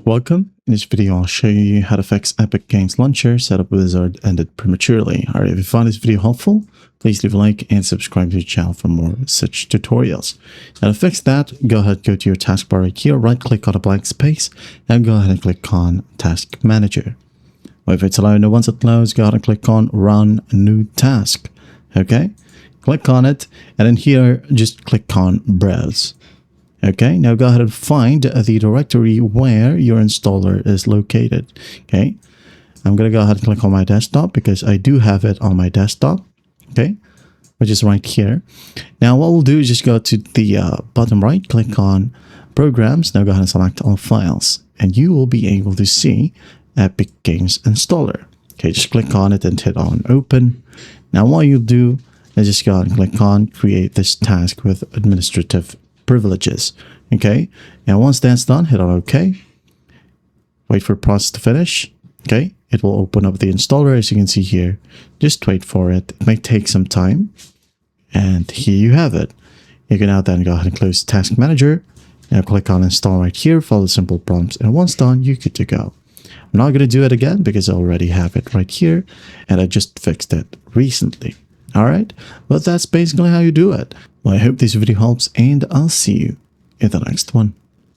Welcome. In this video, I'll show you how to fix Epic Games Launcher setup wizard ended prematurely. Alright, if you found this video helpful, please leave a like and subscribe to the channel for more such tutorials. Now to fix that, go ahead, go to your taskbar right here, right click on a blank space, and go ahead and click on Task Manager. Or if it's allowed, once it loads, go ahead and click on Run New Task. Okay, click on it, and then here, just click on Browse. Okay, now go ahead and find the directory where your installer is located. Okay, I'm going to go ahead and click on my desktop because I do have it on my desktop. Okay, which is right here. Now what we'll do is just go to the bottom right, click on Programs. Now go ahead and select All Files, and you will be able to see Epic Games Installer. Okay, just click on it and hit on Open. Now what you'll do is just go ahead and click on Create this task with administrative privileges. Okay, and once that's done, hit on OK. Wait for the process to finish. Okay, it will open up the installer as you can see here. Just wait for it. It may take some time, and here you have it. You can now then go ahead and close Task Manager. Now click on Install right here, follow the simple prompts, and once done, you're good to go. I'm not going to do it again because I already have it right here, and I just fixed it recently. Alright, but that's basically how you do it. Well, I hope this video helps, and I'll see you in the next one.